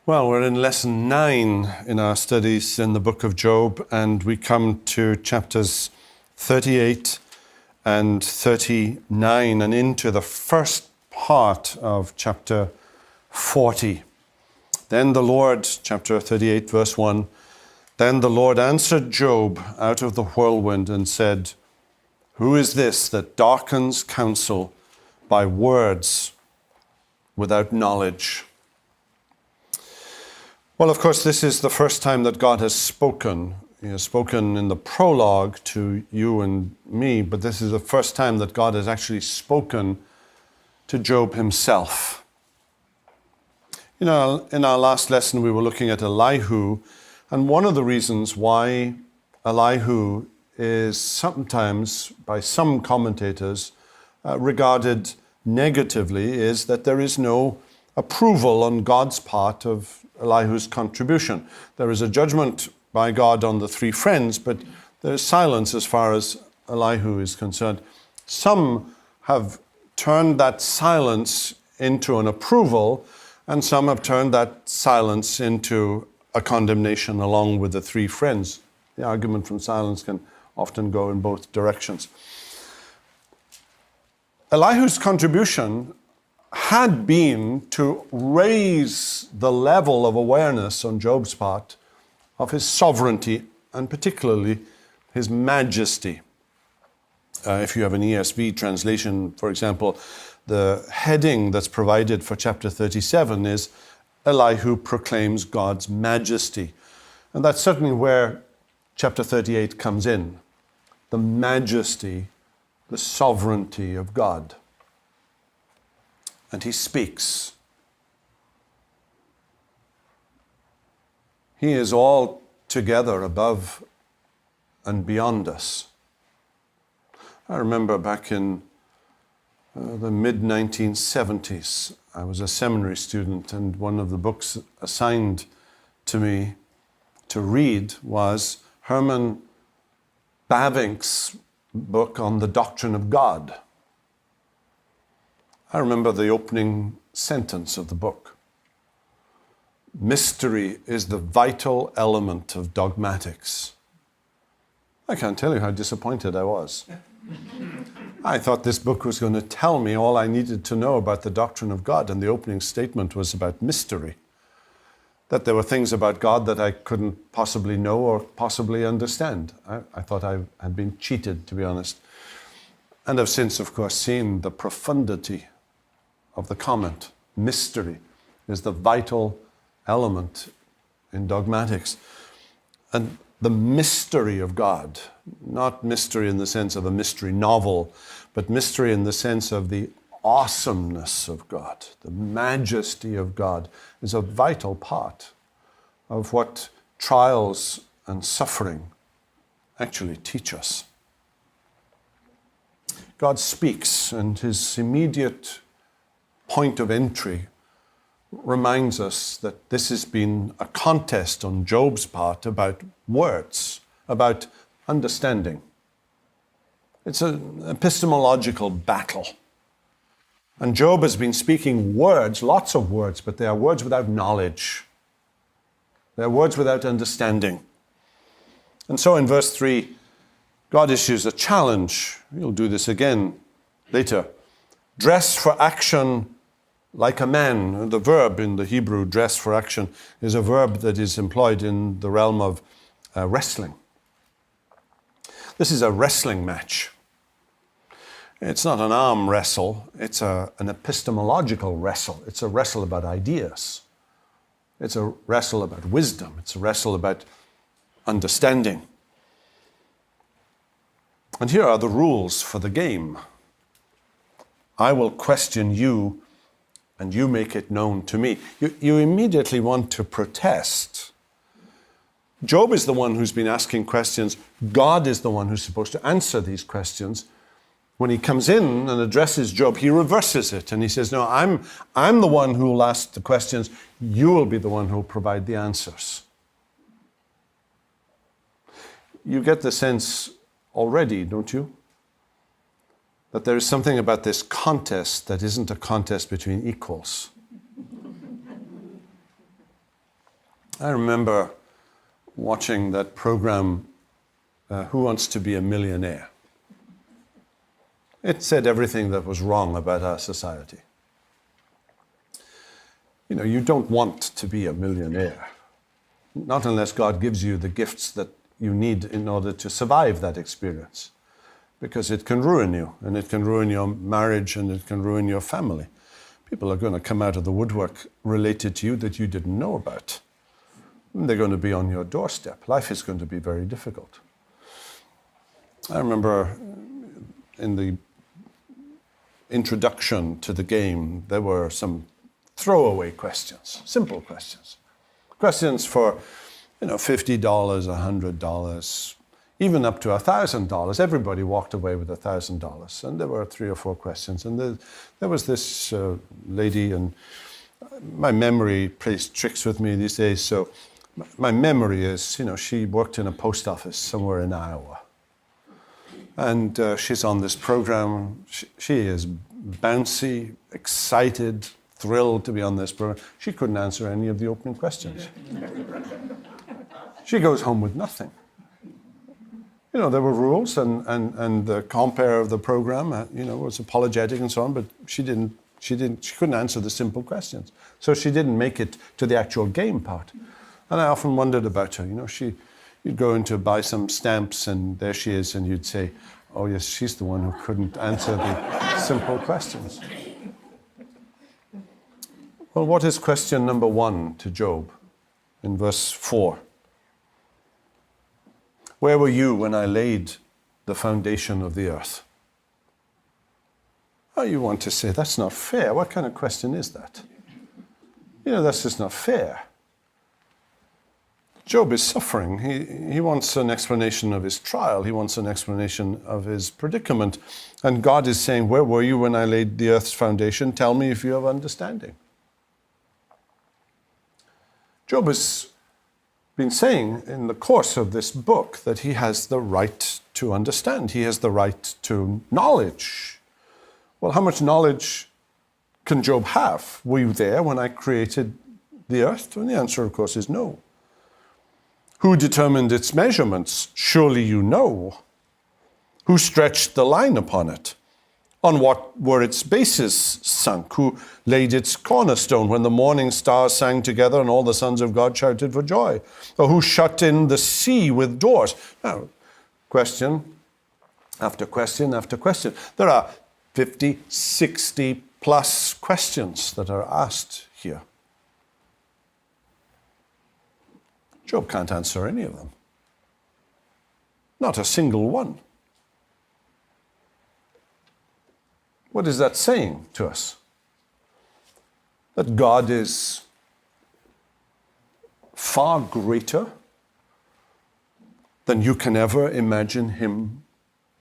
Well, we're in lesson 9 in our studies in the book of Job, and we come to chapters 38 and 39 and into the first part of chapter 40. Then the Lord, chapter 38, verse 1, then the Lord answered Job out of the whirlwind and said, "Who is this that darkens counsel by words without knowledge?" Well, of course, this is the first time that God has spoken. He has spoken in the prologue to you and me, but this is the first time that God has actually spoken to Job himself. You know, in our last lesson, we were looking at Elihu, and one of the reasons why Elihu is sometimes, by some commentators, regarded negatively is that there is no approval on God's part of Elihu's contribution. There is a judgment by God on the three friends, but there is silence as far as Elihu is concerned. Some have turned that silence into an approval, and some have turned that silence into a condemnation along with the three friends. The argument from silence can often go in both directions. Elihu's contribution had been to raise the level of awareness on Job's part of his sovereignty and particularly his majesty. If you have an ESV translation, for example, the heading that's provided for chapter 37 is Elihu proclaims God's majesty. And that's certainly where chapter 38 comes in. The majesty, the sovereignty of God. And he speaks. He is altogether above and beyond us. I remember back in the mid-1970s, I was a seminary student, and one of the books assigned to me to read was Herman Bavinck's book on the doctrine of God. I remember the opening sentence of the book. Mystery is the vital element of dogmatics. I can't tell you how disappointed I was. I thought this book was going to tell me all I needed to know about the doctrine of God, and the opening statement was about mystery. That there were things about God that I couldn't possibly know or possibly understand. I thought I had been cheated, to be honest. And I've since, of course, seen the profundity of the comment. Mystery is the vital element in dogmatics. And the mystery of God, not mystery in the sense of a mystery novel, but mystery in the sense of the awesomeness of God, the majesty of God, is a vital part of what trials and suffering actually teach us. God speaks, and his immediate point of entry reminds us that this has been a contest on Job's part about words, about understanding. It's an epistemological battle. And Job has been speaking words, lots of words, but they are words without knowledge. They are words without understanding. And so in verse 3, God issues a challenge. He'll do this again later. Dress for action like a man. The verb in the Hebrew, dress for action, is a verb that is employed in the realm of wrestling. This is a wrestling match. It's not an arm wrestle, it's an epistemological wrestle. It's a wrestle about ideas. It's a wrestle about wisdom. It's a wrestle about understanding. And here are the rules for the game. I will question you, and you make it known to me. You immediately want to protest. Job is the one who's been asking questions. God is the one who's supposed to answer these questions. When he comes in and addresses Job, he reverses it, and he says, no, I'm the one who will ask the questions. You will be the one who will provide the answers. You get the sense already, don't you? That there is something about this contest that isn't a contest between equals. I remember watching that program, Who Wants to Be a Millionaire? It said everything that was wrong about our society. You know, you don't want to be a millionaire, not unless God gives you the gifts that you need in order to survive that experience, because it can ruin you, and it can ruin your marriage, and it can ruin your family. People are going to come out of the woodwork related to you that you didn't know about. And they're going to be on your doorstep. Life is going to be very difficult. I remember in the introduction to the game, there were some throwaway questions, simple questions. Questions for, $50, $100, even up to $1,000. Everybody walked away with $1,000. And there were 3 or 4 questions. And there was this lady, and my memory plays tricks with me these days. So my memory is, she worked in a post office somewhere in Iowa. And she's on this program. She is bouncy, excited, thrilled to be on this program. She couldn't answer any of the opening questions. She goes home with nothing. There were rules, and the compere of the program, was apologetic and so on, but she couldn't answer the simple questions. So she didn't make it to the actual game part. And I often wondered about her. You'd go in to buy some stamps, and there she is, and you'd say, oh yes, she's the one who couldn't answer the simple questions. Well, what is question number 1 to Job in verse 4? Where were you when I laid the foundation of the earth? Oh, you want to say, that's not fair. What kind of question is that? That's just not fair. Job is suffering. He wants an explanation of his trial. He wants an explanation of his predicament. And God is saying, where were you when I laid the earth's foundation? Tell me if you have understanding. Job has been saying in the course of this book that he has the right to understand. He has the right to knowledge. Well, how much knowledge can Job have? Were you there when I created the earth? And the answer, of course, is no. Who determined its measurements? Surely you know. Who stretched the line upon it? On what were its bases sunk? Who laid its cornerstone when the morning stars sang together and all the sons of God shouted for joy? Or who shut in the sea with doors? Now, question after question after question. There are 50, 60 plus questions that are asked here. Job can't answer any of them. Not a single one. What is that saying to us? That God is far greater than you can ever imagine him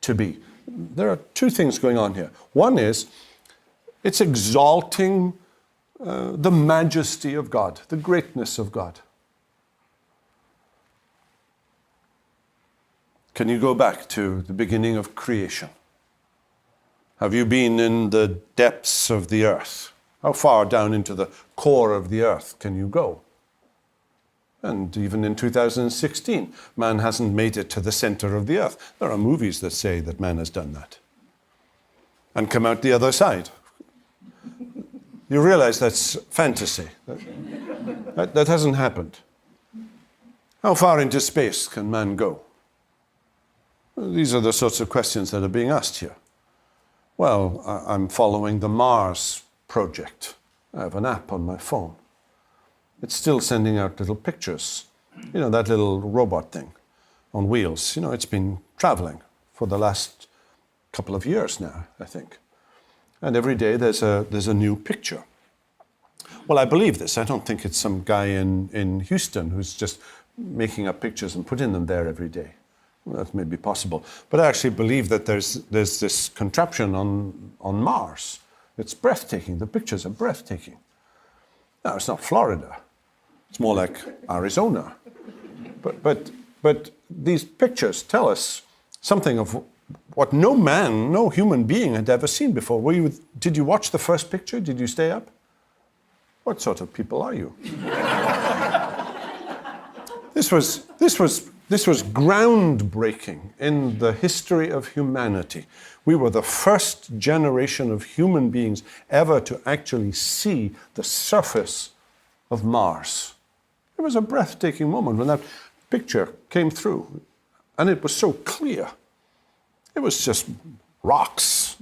to be. There are 2 things going on here. One is, it's exalting the majesty of God, the greatness of God. Can you go back to the beginning of creation? Have you been in the depths of the earth? How far down into the core of the earth can you go? And even in 2016, man hasn't made it to the center of the earth. There are movies that say that man has done that and come out the other side. You realize that's fantasy. That hasn't happened. How far into space can man go? These are the sorts of questions that are being asked here. Well, I'm following the Mars project. I have an app on my phone. It's still sending out little pictures. That little robot thing on wheels. It's been traveling for the last couple of years now, I think. And every day there's a new picture. Well, I believe this. I don't think it's some guy in Houston who's just making up pictures and putting them there every day. Well, that may be possible. But I actually believe that there's this contraption on Mars. It's breathtaking. The pictures are breathtaking. Now, it's not Florida. It's more like Arizona. But these pictures tell us something of what no human being had ever seen before. Did you watch the first picture? Did you stay up? What sort of people are you? This was groundbreaking in the history of humanity. We were the first generation of human beings ever to actually see the surface of Mars. It was a breathtaking moment when that picture came through, and it was so clear. It was just rocks,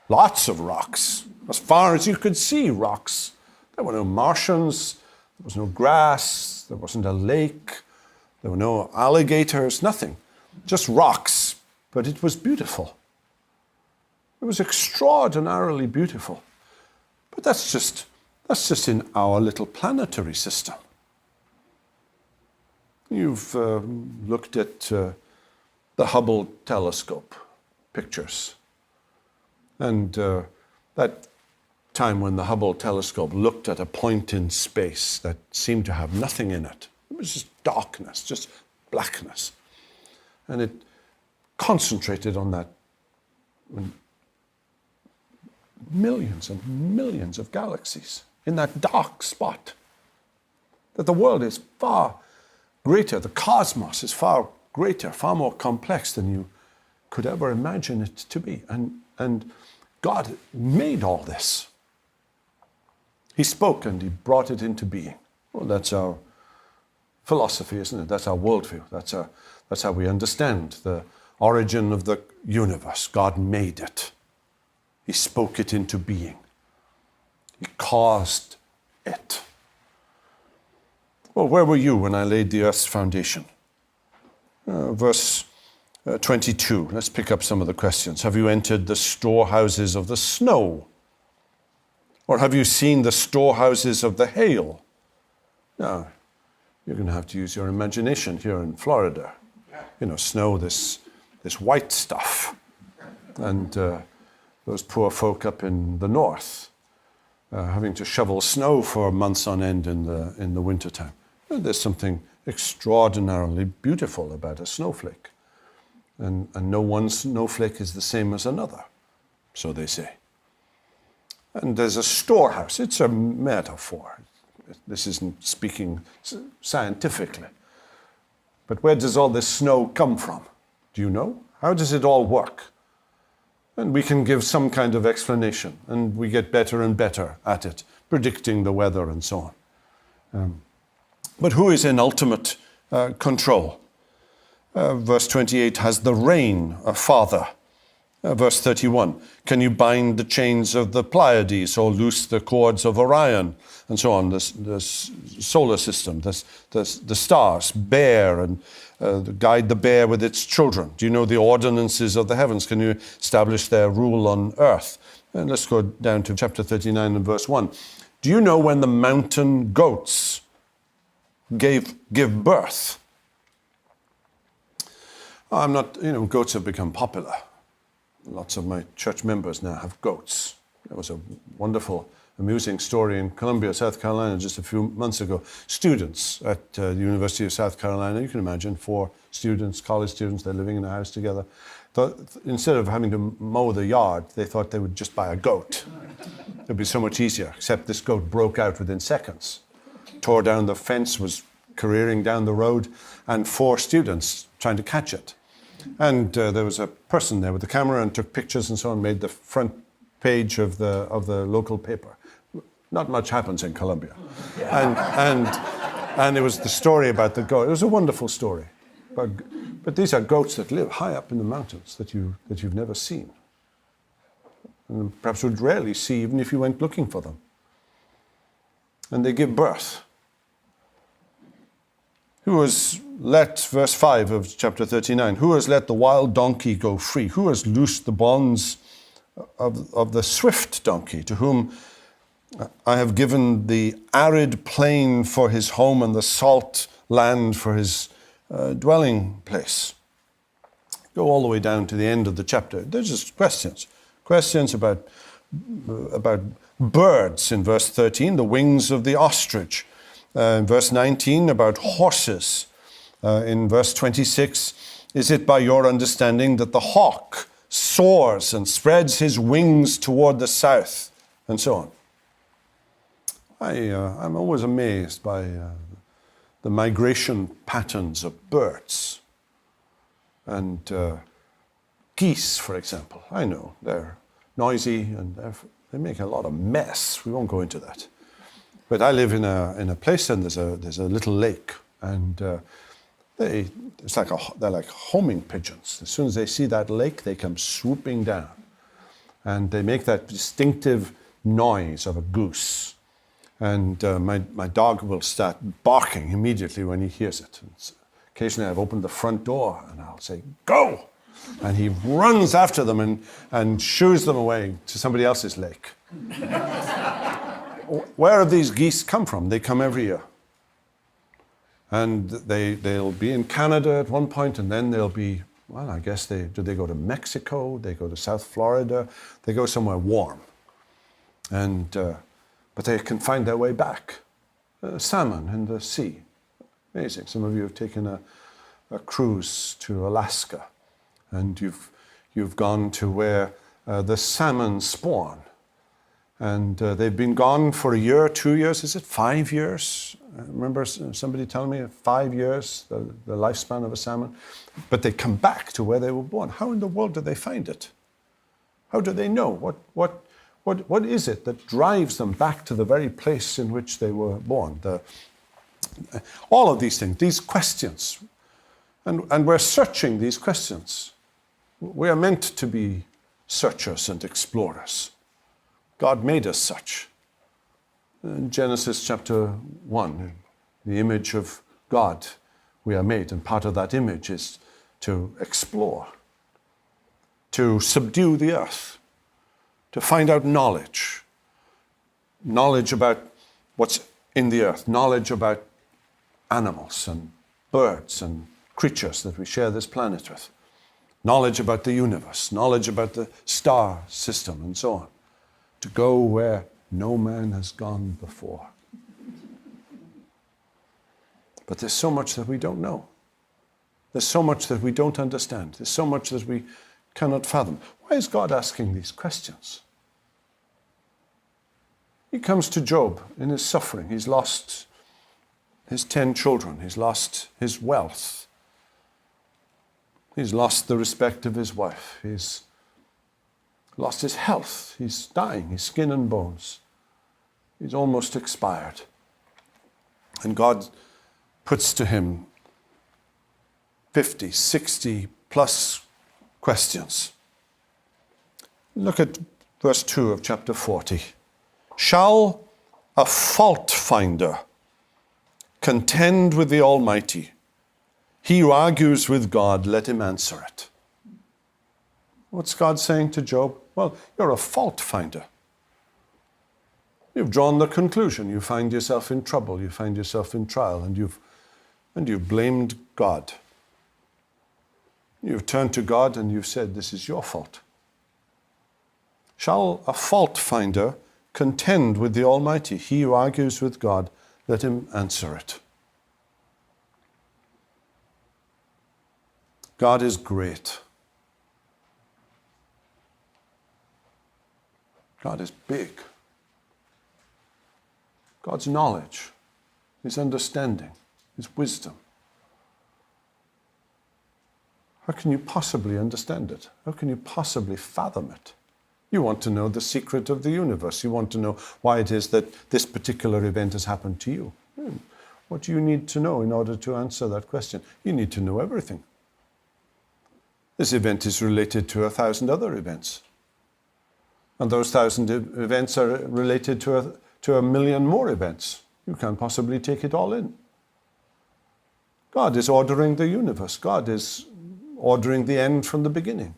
lots of rocks, as far as you could see rocks. There were no Martians, there was no grass, there wasn't a lake, there were no alligators, nothing, just rocks, but it was beautiful. It was extraordinarily beautiful. But that's just in our little planetary system. You've looked at the Hubble telescope pictures. And that time when the Hubble telescope looked at a point in space that seemed to have nothing in it. It was just darkness, just blackness. And it concentrated on that millions and millions of galaxies in that dark spot. That the world is far greater, the cosmos is far greater, far more complex than you could ever imagine it to be. And God made all this. He spoke and he brought it into being. Well, that's our philosophy, isn't it? That's our worldview. That's how we understand the origin of the universe. God made it. He spoke it into being. He caused it. Well, where were you when I laid the earth's foundation? Verse 22. Let's pick up some of the questions. Have you entered the storehouses of the snow? Or have you seen the storehouses of the hail? Now, you're going to have to use your imagination here in Florida. You know, snow, this white stuff. And those poor folk up in the north, having to shovel snow for months on end in the wintertime. There's something extraordinarily beautiful about a snowflake. And no one snowflake is the same as another, so they say. And there's a storehouse. It's a metaphor. This isn't speaking scientifically. But where does all this snow come from? Do you know? How does it all work? And we can give some kind of explanation, and we get better and better at it, predicting the weather and so on. But who is in ultimate control? Verse 28 has the rain, a father. Verse 31, can you bind the chains of the Pleiades or loose the cords of Orion? And so on, the solar system, the stars, bear, and guide the bear with its children. Do you know the ordinances of the heavens? Can you establish their rule on earth? And let's go down to chapter 39 and verse 1. Do you know when the mountain goats give birth? I'm not, goats have become popular. Lots of my church members now have goats. There was a wonderful, amusing story in Columbia, South Carolina, just a few months ago. Students at the University of South Carolina, you can imagine, 4 students, college students, they're living in a house together. Instead of having to mow the yard, they thought they would just buy a goat. It would be so much easier, except this goat broke out within seconds. Tore down the fence, was careering down the road, and 4 students trying to catch it. And there was a person there with a camera and took pictures and so on, made the front page of the local paper. Not much happens in Columbia. And it was the story about the goat. It was a wonderful story. But these are goats that live high up in the mountains that you've never seen. And perhaps would rarely see even if you went looking for them. And they give birth. Who has let, verse 5 of chapter 39, who has let the wild donkey go free? Who has loosed the bonds of the swift donkey, to whom I have given the arid plain for his home and the salt land for his dwelling place? Go all the way down to the end of the chapter. There's just questions about birds in verse 13, the wings of the ostrich. In verse 19, about horses. In verse 26, is it by your understanding that the hawk soars and spreads his wings toward the south? And so on. I'm always amazed by the migration patterns of birds. And geese, for example, I know they're noisy and they make a lot of mess. We won't go into that. But I live in a place and there's a little lake, and they're like homing pigeons. As soon as they see that lake, they come swooping down, and they make that distinctive noise of a goose. And my dog will start barking immediately when he hears it. And occasionally I've opened the front door and I'll say, "Go!" And he runs after them and shoos them away to somebody else's lake. Where have these geese come from? They come every year. And they'll be in Canada at one point, and then they'll be, well, I guess they go to Mexico, they go to South Florida, they go somewhere warm. And but they can find their way back. Salmon in the sea. Amazing. Some of you have taken a cruise to Alaska, and you've gone to where the salmon spawn. And they've been gone for a year, 2 years, is it 5 years? I remember somebody telling me 5 years, the lifespan of a salmon. But they come back to where they were born. How in the world do they find it? How do they know? What is it that drives them back to the very place in which they were born? All of these things, these questions. And we're searching these questions. We are meant to be searchers and explorers. God made us such. In Genesis chapter 1, the image of God we are made, and part of that image is to explore, to subdue the earth, to find out knowledge about what's in the earth, knowledge about animals and birds and creatures that we share this planet with, knowledge about the universe, knowledge about the star system, and so on. To go where no man has gone before. But there's so much that we don't know. There's so much that we don't understand. There's so much that we cannot fathom. Why is God asking these questions? He comes to Job in his suffering. He's lost his 10 children. He's lost his wealth. He's lost the respect of his wife. He's lost his health. He's dying. He's skin and bones. He's almost expired. And God puts to him 50, 60 plus questions. Look at verse 2 of chapter 40. Shall a fault finder contend with the Almighty? He who argues with God, let him answer it. What's God saying to Job? Well, you're a fault finder. You've drawn the conclusion. You find yourself in trouble. You find yourself in trial, and you've blamed God. You've turned to God and you've said, this is your fault. Shall a fault finder contend with the Almighty? He who argues with God, let him answer it. God is great. God is big. God's knowledge, his understanding, his wisdom. How can you possibly understand it? How can you possibly fathom it? You want to know the secret of the universe. You want to know why it is that this particular event has happened to you. What do you need to know in order to answer that question? You need to know everything. This event is related to 1,000 other events. And those 1,000 events are related to 1,000,000 more events. You can't possibly take it all in. God is ordering the universe. God is ordering the end from the beginning.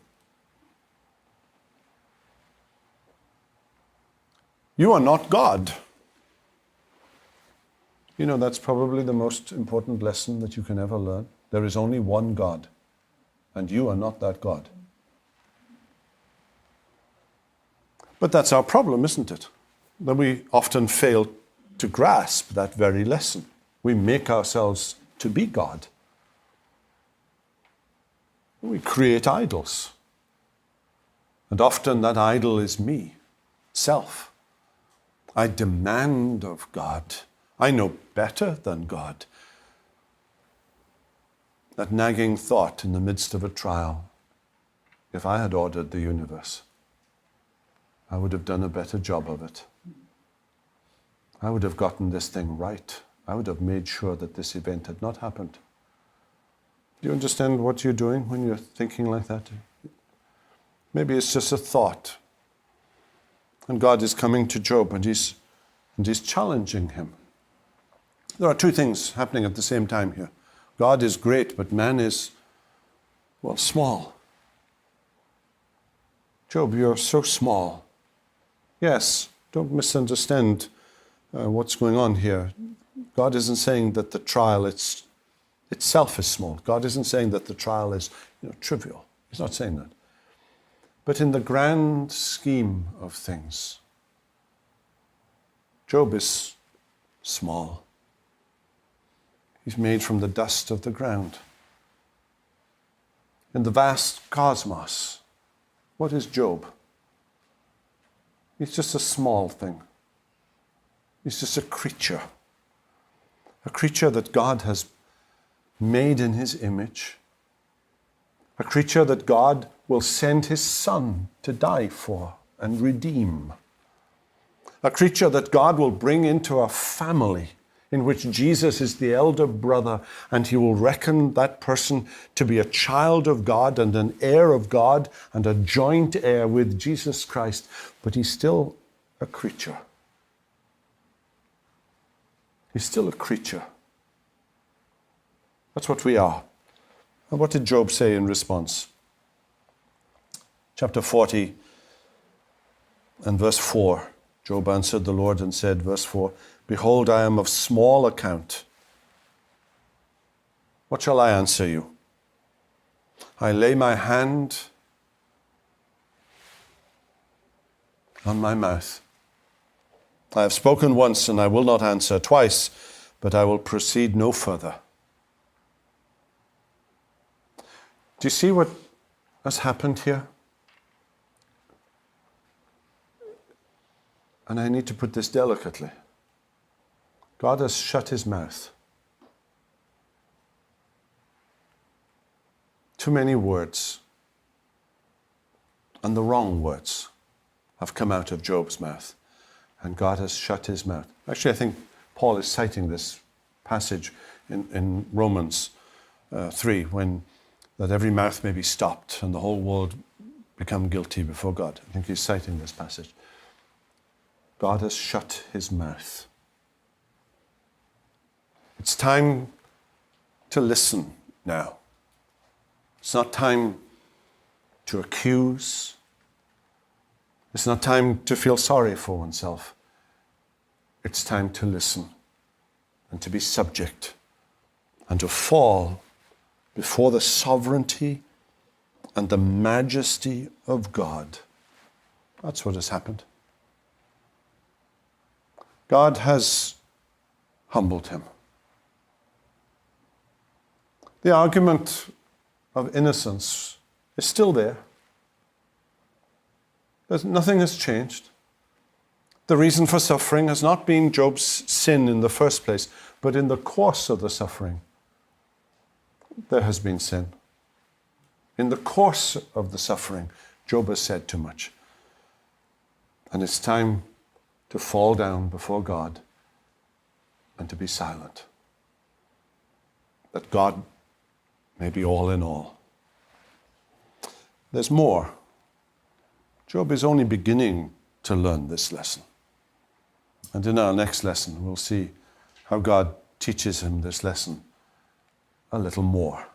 You are not God. You know, that's probably the most important lesson that you can ever learn. There is only one God, and you are not that God. But that's our problem, isn't it? That we often fail to grasp that very lesson. We make ourselves to be God. We create idols. And often that idol is me, self. I demand of God. I know better than God. that nagging thought in the midst of a trial. If I had ordered the universe, I would have done a better job of it. I would have gotten this thing right. I would have made sure that this event had not happened. Do you understand what you're doing when you're thinking like that? Maybe it's just a thought. And God is coming to Job and he's challenging him. There are two things happening at the same time here. God is great, but man is, well, small. Job, you're so small. Yes, don't misunderstand what's going on here. God isn't saying that the trial itself is small. God isn't saying that the trial is trivial. He's not saying that. But in the grand scheme of things, Job is small. He's made from the dust of the ground. In the vast cosmos, what is Job? He's just a small thing. He's just a creature that God has made in his image, a creature that God will send his Son to die for and redeem, a creature that God will bring into a family in which Jesus is the elder brother, and he will reckon that person to be a child of God and an heir of God and a joint heir with Jesus Christ. But he's still a creature. He's still a creature. That's what we are. And what did Job say in response? Chapter 40 and verse 4. Job answered the Lord and said, verse 4, "Behold, I am of small account. What shall I answer you? I lay my hand on my mouth. I have spoken once and I will not answer, twice, but I will proceed no further." Do you see what has happened here? And I need to put this delicately. God has shut his mouth. Too many words, and the wrong words, have come out of Job's mouth. And God has shut his mouth. Actually, I think Paul is citing this passage in Romans 3, that every mouth may be stopped and the whole world become guilty before God. I think he's citing this passage. God has shut his mouth. It's time to listen now. It's not time to accuse. It's not time to feel sorry for oneself. It's time to listen and to be subject and to fall before the sovereignty and the majesty of God. That's what has happened. God has humbled him. The argument of innocence is still there. Nothing has changed. The reason for suffering has not been Job's sin in the first place, but in the course of the suffering, there has been sin. In the course of the suffering, Job has said too much. And it's time to fall down before God and to be silent. That God may be all in all. There's more. Job is only beginning to learn this lesson. And in our next lesson, we'll see how God teaches him this lesson a little more.